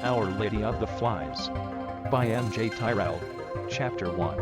Our Lady of the Flies. By M.J. Tyrrell. Chapter 1.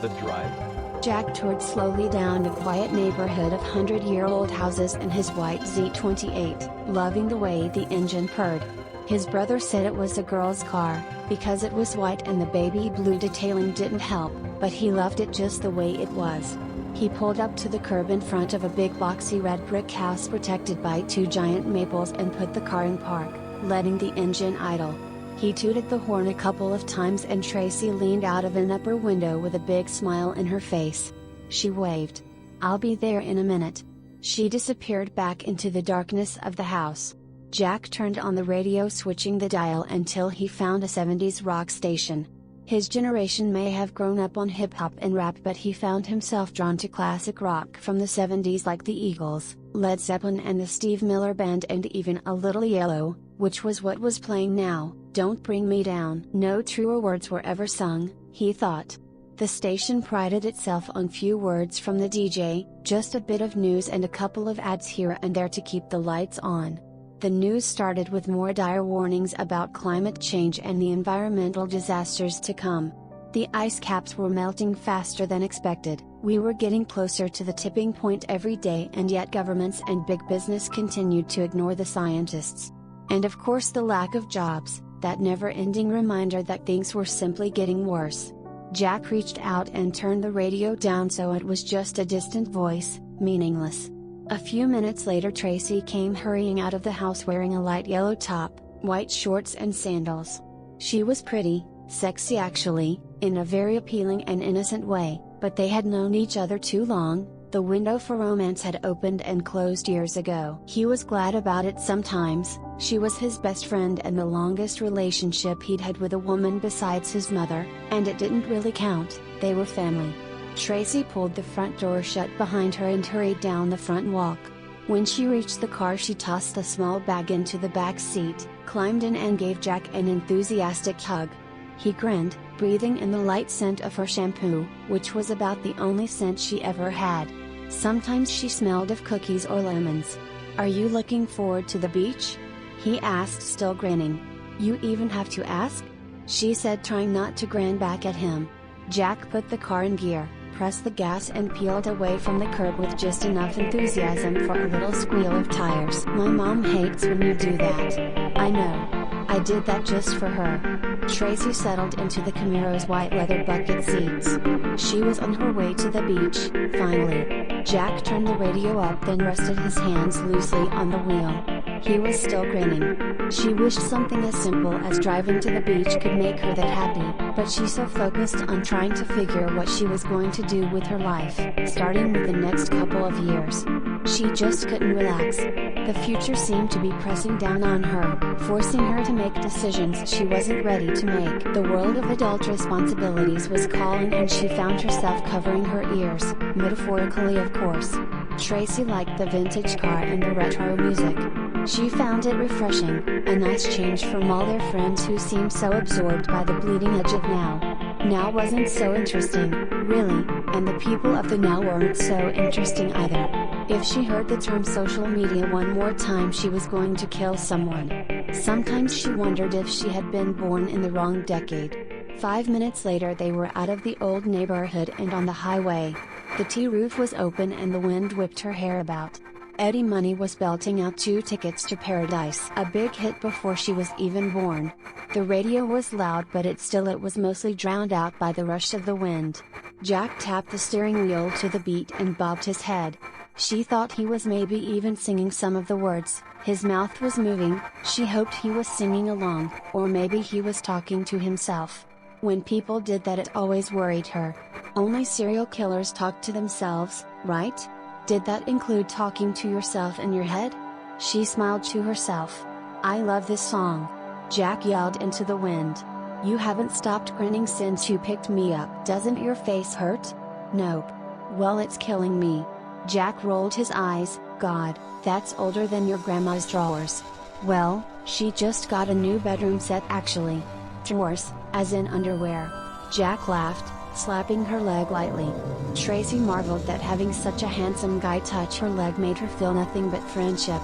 The Drive. Jack toured slowly down the quiet neighborhood of 100-year-old houses in his white Z28, loving the way the engine purred. His brother said it was a girl's car, because it was white and the baby blue detailing didn't help, but he loved it just the way it was. He pulled up to the curb in front of a big boxy red brick house protected by two giant maples and put the car in park, letting the engine idle. He tooted the horn a couple of times and Tracy leaned out of an upper window with a big smile in her face. She waved. "I'll be there in a minute." She disappeared back into the darkness of the house. Jack turned on the radio, switching the dial until he found a 70s rock station. His generation may have grown up on hip-hop and rap, but he found himself drawn to classic rock from the 70s like the Eagles, Led Zeppelin and the Steve Miller Band, and even a little Yellow, which was what was playing now. "Don't bring me down." No truer words were ever sung, he thought. The station prided itself on few words from the DJ, just a bit of news and a couple of ads here and there to keep the lights on. The news started with more dire warnings about climate change and the environmental disasters to come. The ice caps were melting faster than expected, we were getting closer to the tipping point every day, and yet governments and big business continued to ignore the scientists. And of course the lack of jobs, that never-ending reminder that things were simply getting worse. Jack reached out and turned the radio down so it was just a distant voice, meaningless. A few minutes later Tracy came hurrying out of the house wearing a light yellow top, white shorts and sandals. She was pretty, sexy actually, in a very appealing and innocent way, but they had known each other too long. The window for romance had opened and closed years ago. He was glad about it sometimes. She was his best friend and the longest relationship he'd had with a woman besides his mother, and it didn't really count, they were family. Tracy pulled the front door shut behind her and hurried down the front walk. When she reached the car she tossed a small bag into the back seat, climbed in and gave Jack an enthusiastic hug. He grinned, breathing in the light scent of her shampoo, which was about the only scent she ever had. Sometimes she smelled of cookies or lemons. "Are you looking forward to the beach?" he asked, still grinning. "You even have to ask?" she said, trying not to grin back at him. Jack put the car in gear, pressed the gas and peeled away from the curb with just enough enthusiasm for a little squeal of tires. "My mom hates when you do that." "I know. I did that just for her." Tracy settled into the Camaro's white leather bucket seats. She was on her way to the beach, finally. Jack turned the radio up, then rested his hands loosely on the wheel. He was still grinning. She wished something as simple as driving to the beach could make her that happy, but she so focused on trying to figure what she was going to do with her life, starting with the next couple of years. She just couldn't relax. The future seemed to be pressing down on her, forcing her to make decisions she wasn't ready to make. The world of adult responsibilities was calling and she found herself covering her ears, metaphorically of course. Tracy liked the vintage car and the retro music. She found it refreshing, a nice change from all their friends who seemed so absorbed by the bleeding edge of now. Now wasn't so interesting, really, and the people of the now weren't so interesting either. If she heard the term social media one more time she was going to kill someone. Sometimes she wondered if she had been born in the wrong decade. 5 minutes later they were out of the old neighborhood and on the highway. The tea roof was open and the wind whipped her hair about. Eddie Money was belting out 2 tickets to Paradise, a big hit before she was even born. The radio was loud, but it was mostly drowned out by the rush of the wind. Jack tapped the steering wheel to the beat and bobbed his head. She thought he was maybe even singing some of the words. His mouth was moving. She hoped he was singing along, or maybe he was talking to himself. When people did that it always worried her. Only serial killers talk to themselves, right? Did that include talking to yourself in your head? She smiled to herself. "I love this song." Jack yelled into the wind. "You haven't stopped grinning since you picked me up. Doesn't your face hurt?" "Nope." "Well, it's killing me." Jack rolled his eyes. "God, that's older than your grandma's drawers." "Well, she just got a new bedroom set actually." "Drawers, as in underwear." Jack laughed, slapping her leg lightly. Tracy marveled that having such a handsome guy touch her leg made her feel nothing but friendship.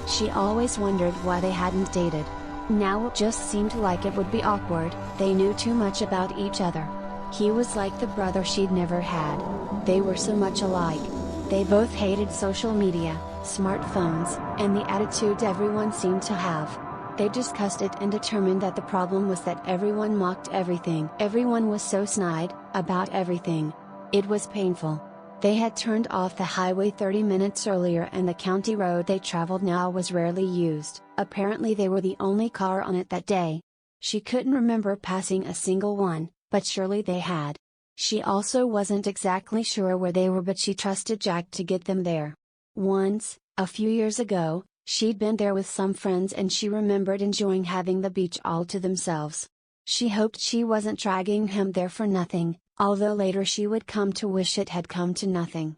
She always wondered why they hadn't dated. Now it just seemed like it would be awkward. They knew too much about each other. He was like the brother she'd never had. They were so much alike. They both hated social media, smartphones, and the attitude everyone seemed to have. They discussed it and determined that the problem was that everyone mocked everything. Everyone was so snide about everything. It was painful. They had turned off the highway 30 minutes earlier and the county road they traveled now was rarely used. Apparently they were the only car on it that day. She couldn't remember passing a single one, but surely they had. She also wasn't exactly sure where they were, but she trusted Jack to get them there. Once, a few years ago, she'd been there with some friends and she remembered enjoying having the beach all to themselves. She hoped she wasn't dragging him there for nothing, although later she would come to wish it had come to nothing.